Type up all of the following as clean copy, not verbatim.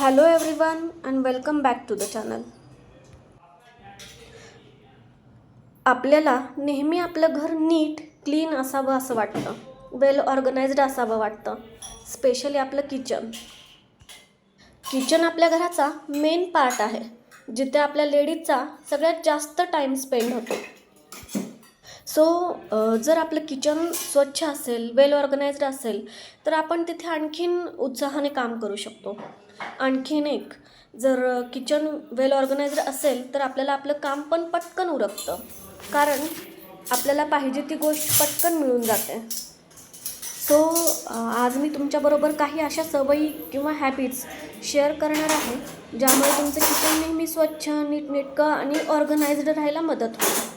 Hello everyone and welcome back to the channel. आपल्याला नेहमी आपलं घर नीट क्लीन असावं असं वाटतं, वेल ऑर्गनाइज्ड असावं वाटतं. स्पेशली आपलं किचन. किचन आपल्या घराचा मेन पार्ट आहे, जिथे आपल्या लेडीजचा सगळ्यात जास्त टाईम स्पेंड होतो. सो जर आपलं किचन स्वच्छ असेल, वेल ऑर्गनाइज्ड असेल, तर आपण तिथे आणखीन उत्साहाने काम करू शकतो. आणखीन एक, जर किचन वेल ऑर्गनाइज्ड असेल तर आपल्याला आपलं काम पण पटकन उरकतं, कारण आपल्याला पाहिजे ती गोष्ट पटकन मिळून जाते. सो आज मी तुमच्याबरोबर काही अशा सवयी किंवा हॅबिट्स शेअर करणार आहे, ज्यामुळे तुमचं किचन नेहमी स्वच्छ, नीटनेटकं आणि ऑर्गनाइज्ड राहायला मदत होईल.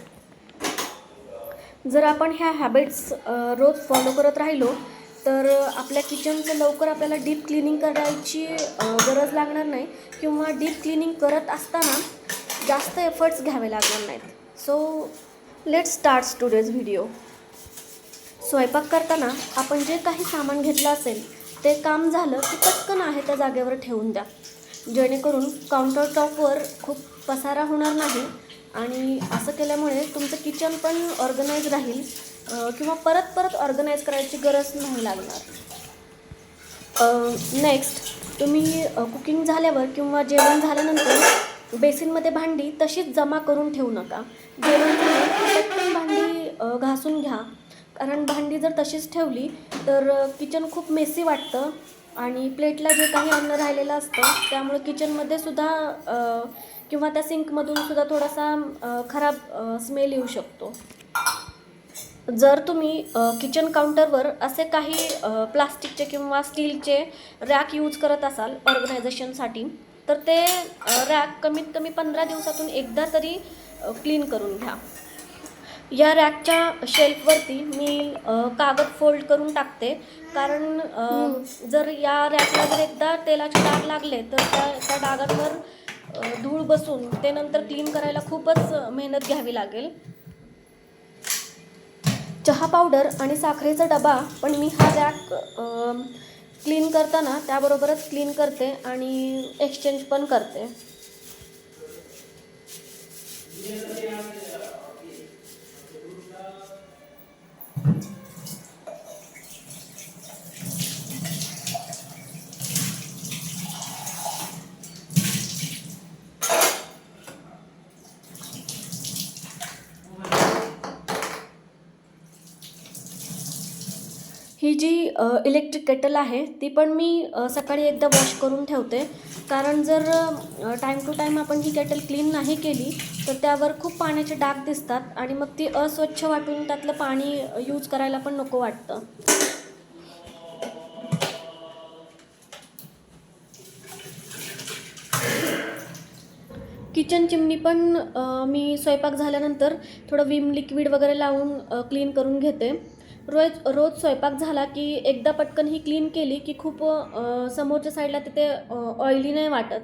जर आपण ह्या हॅबिट्स रोज फॉलो करत राहिलो तर आपल्या किचनचं लवकर आपल्याला डीप क्लिनिंग करायची गरज लागणार नाही, किंवा डीप क्लिनिंग करत असताना जास्त एफर्ट्स घ्यावे लागणार नाहीत. So let's start today's video. स्वयंपाक करताना आपण जे काही सामान घेतलं असेल ते काम झालं की पटकन आहे त्या जागेवर ठेवून द्या, जेणेकरून काउंटर टॉपवर खूप पसारा होणार नाही. आणि असं केल्यामुळे तुमचं किचन पण ऑर्गनाइज राहील, किंवा परत परत ऑर्गनाइज करायची गरज नाही लागणार. नेक्स्ट, तुम्ही कुकिंग झाल्यावर किंवा जेवण झाल्यानंतर बेसिनमध्ये भांडी तशीच जमा करून ठेवू नका. जेवण झालं पटकन भांडी घासून घ्या, कारण भांडी जर तशीच ठेवली तर किचन खूप मेसी वाटतं आणि प्लेटला जे काही अन्न राहिलेलं असतं त्यामुळे किचनमध्ये सुद्धा किंवा त्या सिंकमधून सुद्धा थोडासा खराब स्मेल येऊ शकतो. जर तुम्ही किचन काउंटरवर असे काही प्लास्टिकचे किंवा स्टीलचे रॅक यूज करत असाल ऑर्गनायझेशनसाठी, तर ते रॅक कमीत कमी 15 दिवसातून एकदा तरी क्लीन करून घ्या. या रॅकच्या शेल्फवरती मी कागद फोल्ड करून टाकते, कारण जर या रॅकला जर एकदा तेलाचे डाग लागले तर त्या डागांवर धूळ बसून ते नंतर क्लीन करायला खूपच मेहनत घ्यावी लागेल. चहा पावडर आणि साखरेचा डबा पण मी हा रॅक क्लीन करताना त्याबरोबरच क्लीन करते आणि एक्सचेंज पण करते. ही जी इलेक्ट्रिक केटल आहे ती पण मी सकाळी एकदा वॉश करून ठेवते, कारण जर टाईम टू टाईम आपण ही केटल क्लीन नाही केली तर त्यावर खूप पाण्याचे डाग दिसतात आणि मग ती अस्वच्छ वाटून त्यातलं पाणी यूज करायला पण नको वाटतं. किचन चिमणी पण मी स्वयंपाक झाल्यानंतर थोडं विम लिक्विड वगैरे लावून क्लीन करून घेते. रोज स्वयंपाक झाला की एकदा पटकन ही क्लीन केली की खूप समोरच्या साईडला तिथे ऑइली नाही वाटत.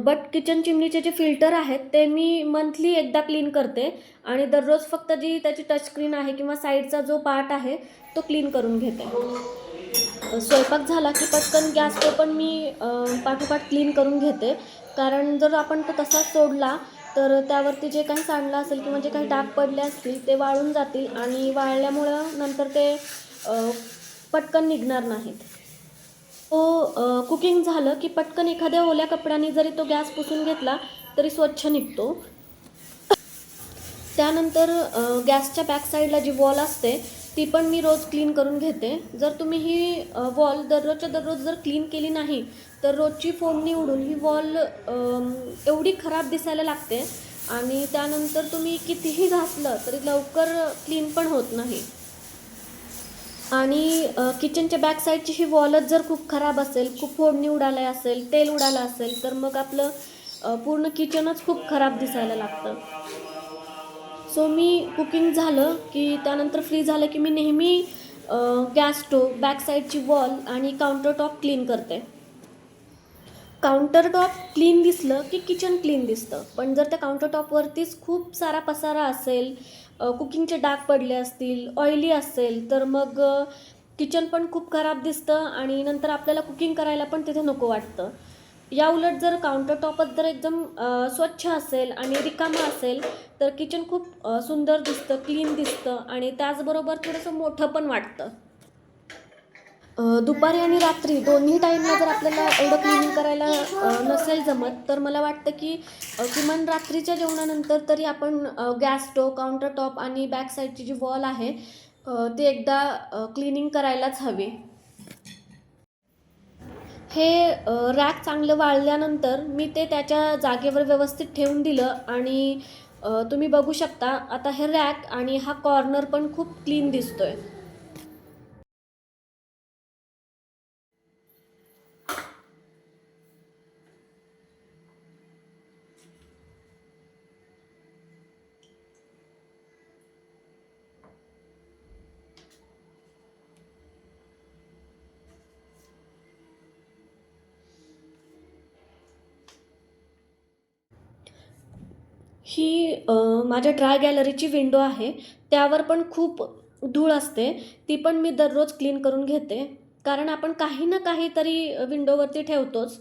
बट किचन चिमणीचे जे फिल्टर आहेत ते मी मंथली एकदा क्लीन करते आणि दररोज फक्त जी त्याची टच स्क्रीन आहे किंवा साईडचा जो पार्ट आहे तो क्लीन करून घेते. स्वयंपाक झाला की पटकन गॅस तो पण मी पाठोपाठ क्लीन करून घेते, कारण जर आपण तो तसाच सोडला तर त्यावरती जे काही सांडलं असेल किंवा जे काही डाग पडले असतील ते वाळून जातील आणि वाळल्यामुळं नंतर ते पटकन निघणार नाहीत. कुकिंग झालं की पटकन एखाद्या ओल्या कपड्याने जरी तो गॅस पुसून घेतला तरी स्वच्छ निघतो. त्यानंतर गॅसच्या बॅक साईडला जी वॉल असते ती पण मी रोज क्लीन करून घेते. जर तुम्ही ही वॉल दररोजच्या दररोज जर क्लीन केली नाही तर रोजची फोडणी उडून ही वॉल एवढी खराब दिसायला लागते आणि त्यानंतर तुम्ही कितीही घासलं तरी लवकर क्लीन पण होत नाही. आणि किचनच्या बॅक साईडची ही वॉलच जर खूप खराब असेल, खूप फोडणी उडाली असेल, तेल उडालं असेल तर मग आपलं पूर्ण किचनच खूप खराब दिसायला लागतं. सो मी कुकिंग झालं की त्यानंतर फ्री झालं की मी नेहमी गॅस स्टोव, बॅक साईडची वॉल आणि काउंटर टॉप क्लीन करते. काउंटर टॉप क्लीन दिसलं की किचन क्लीन दिसतं, पण जर त्या काउंटर टॉपवरतीच खूप सारा पसारा असेल, कुकिंगचे डाग पडले असतील, ऑइली असेल, तर मग किचन पण खूप खराब दिसतं आणि नंतर आपल्याला कुकिंग करायला पण तिथे नको वाटतं. या उलट जर काउंटर टॉपच जर एकदम स्वच्छ असेल आणि रिकामं असेल तर किचन खूप सुंदर दिसतं, क्लीन दिसतं आणि त्याचबरोबर थोडंसं मोठं पण वाटतं. दुपारी आणि रात्री दोन्ही टाईमला जर आपल्याला एवढं क्लिनिंग करायला नसेल जमत, तर मला वाटतं की किमान रात्रीच्या जेवणानंतर तरी आपण गॅस स्टोव्ह, काउंटर टॉप आणि बॅक साईडची जी वॉल आहे ती एकदा क्लिनिंग करायलाच हवी. हे रॅक चांगलं वाळल्यानंतर मी ते त्याच्या जागेवर व्यवस्थित ठेवून दिलं आणि तुम्ही बघू शकता आता हे रॅक आणि हा कॉर्नर पण खूप क्लीन दिसतोय. ही माझ्या ड्राय गॅलरीची विंडो आहे. त्यावर पण खूप धूळ असते. ती पण मी दररोज क्लीन करून घेते. कारण आपण काही ना काहीतरी विंडोवरती ठेवतोच.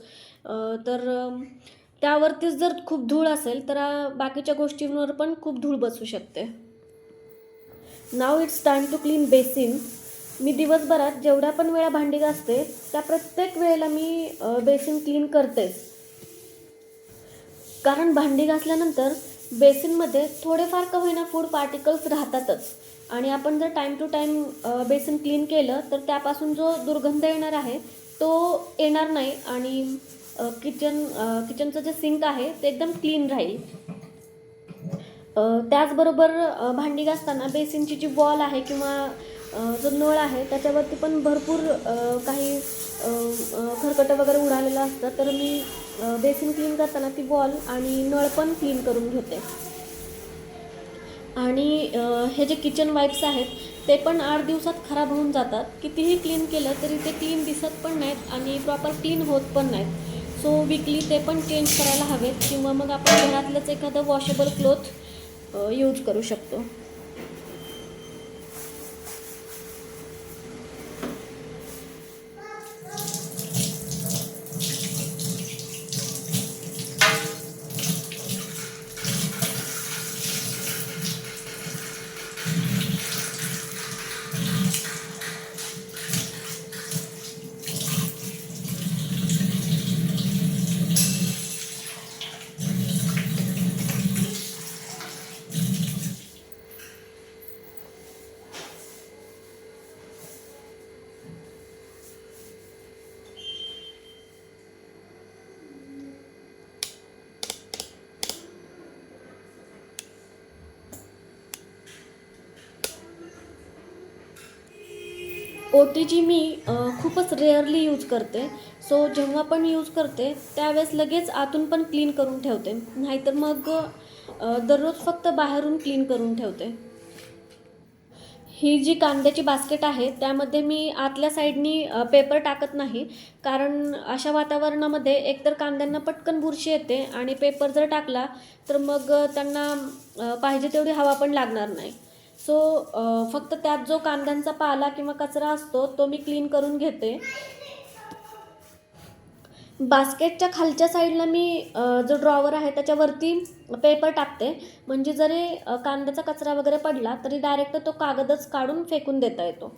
तर त्यावरतीच जर खूप धूळ असेल तर बाकीच्या गोष्टींवर पण खूप धूळ बसू शकते. Now it's time to clean basin. मी दिवसभरात जेवढ्या पण वेळा भांडी घासते, त्या प्रत्येक वेळेला मी बेसिन क्लीन करतेच. कारण भांडी घासल्यानंतर बेसिनमध्ये थोडेफार का होईना फूड पार्टिकल्स राहतातच आणि आपण जर time to time basin clean केलं तर त्यापासून जो दुर्गंध येणार आहे तो येणार नाही आणि किचनचं जे सिंक आहे ते एकदम क्लीन राहील. त्याचबरोबर भांडी घासताना बेसिनची जी वॉल आहे किंवा जो नळ आहे त्याच्यावरती पण भरपूर काही खरकटं वगैरे उडालेलं असतं, तर मी बेसिन क्लीन करताना ती वॉल आणि नळ पण क्लीन करून घेते. आणि हे जे किचन वाईप्स आहेत ते पण 8 दिवसात खराब होऊन जातात. कितीही क्लीन केलं तरी ते क्लीन दिसत पण नाहीत आणि प्रॉपर क्लीन होत पण नाहीत. सो वीकली ते पण चेंज करायला हवेत किंवा मग आपण घरातलंच एखादं वॉशेबल क्लोथ यूज करू शकतो. OTG मी खूपच रेअरली यूज करते. सो जेव्हा पण यूज करते त्यावेळेस लगेच आतून पण क्लीन करून ठेवते. नाहीतर मग दररोज फक्त बाहेरून क्लीन करून ठेवते. ही जी कांद्याची बास्केट आहे त्यामध्ये मी आतल्या साईडनी पेपर टाकत नाही. कारण अशा वातावरणामध्ये एकतर कांद्यांना पटकन बुरशी येते आणि पेपर जर टाकला तर मग त्यांना पाहिजे तेवढी हवा पण लागणार नाही. सो फक्त त्यात जो कांद्यांचा पाला किंवा कचरा असतो तो मी क्लीन करून घेते. बास्केटच्या खालच्या साईडला मी जो ड्रॉवर आहे त्याच्यावरती पेपर टाकते. म्हणजे जरी कांद्याचा कचरा वगैरे पडला तरी डायरेक्ट तो कागदच काढून फेकून देता येतो.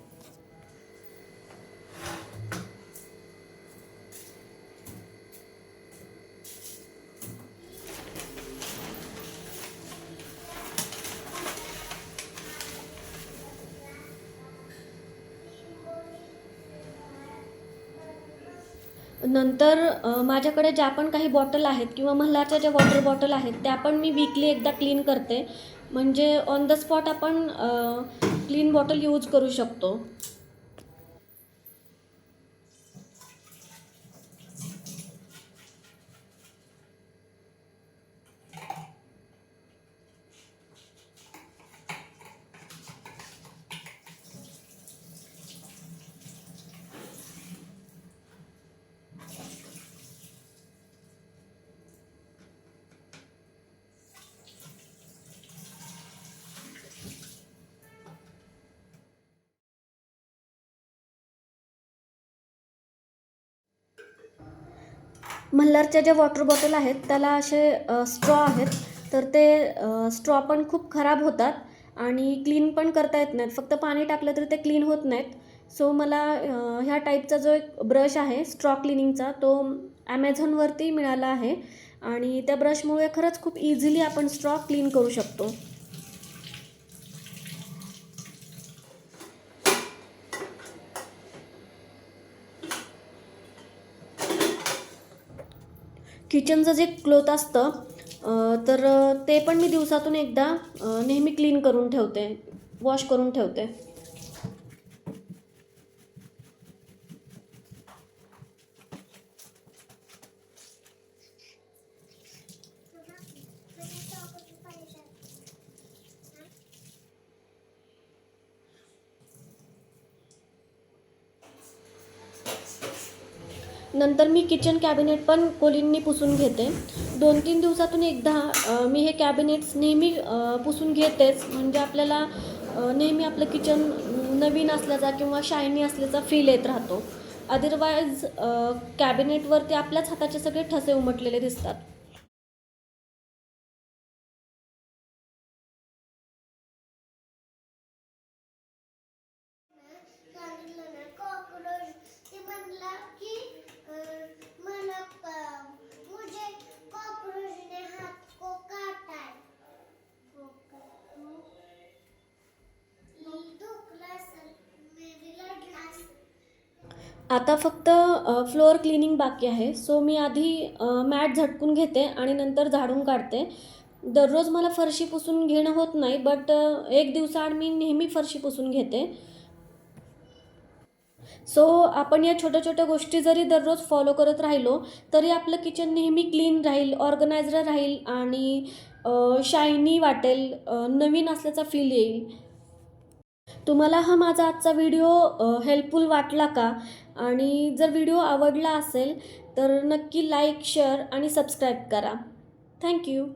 नंतर माझ्याकडे ज्या पण काही बॉटल आहेत किंवा मल्हारच्या ज्या वॉटर बॉटल आहेत त्या पण मी वीकली एकदा क्लीन करते. म्हणजे ऑन द स्पॉट आपण क्लीन बॉटल यूज करू शकतो. मल्हारच्या ज्या वॉटर बॉटल आहेत त्याला असे स्ट्रॉ आहेत, तर ते स्ट्रॉ पण खूप खराब होतात आणि क्लीन पण करता येत नाहीत. फक्त पाणी टाकलं तरी ते क्लीन होत नाहीत. सो मला ह्या टाईपचा जो एक ब्रश आहे स्ट्रॉ क्लिनिंगचा, तो ॲमेझॉनवरती मिळाला आहे आणि त्या ब्रशमुळे खरंच खूप इझिली आपण स्ट्रॉ क्लीन करू शकतो. किचनचं जे क्लोथ असतं तर ते पण मी दिवसातून एकदा नेहमी क्लीन करून ठेवते, वॉश करून ठेवते. नंतर मी किचन कॅबिनेट पण कोलिननी पुसून घेते. 2-3 दिवसातून एकदा मी हे कॅबिनेट्स नेहमी पुसून घेतेच. म्हणजे आपल्याला नेहमी आपलं किचन नवीन असल्याचा किंवा शायनी असल्याचा फील येत राहतो. अदरवाईज कॅबिनेटवरती आपल्याच हाताचे सगळे ठसे उमटलेले दिसतात. सांगितलं ना कॉकरोच ते म्हणला की मला मुझे कॉकरोच ने हाथ को काटा है दुखला सर मेरी लढला. आता फक्त फ्लोअर क्लिनिंग बाकी आहे. सो मी आधी मॅट झटकून घेते आणि नंतर झाडून काढते. दररोज मला फरशी पुसून घेणं होत नाही, बट 1 दिवसाआड मी नेहमी फरशी पुसून घेते. सो आपण या छोट्या छोट्या गोष्टी जरी दररोज फॉलो करत राहिलो तरी आपलं किचन नेहमी क्लीन राहील, ऑर्गनायझर राहील आणि शायनी वाटेल, नवीन असल्याचा फील येईल. तुम्हाला हा माझा आजचा व्हिडिओ हेल्पफुल वाटला का? आणि जर व्हिडिओ आवडला असेल तर नक्की लाईक, शेअर आणि सबस्क्राईब करा. थँक्यू.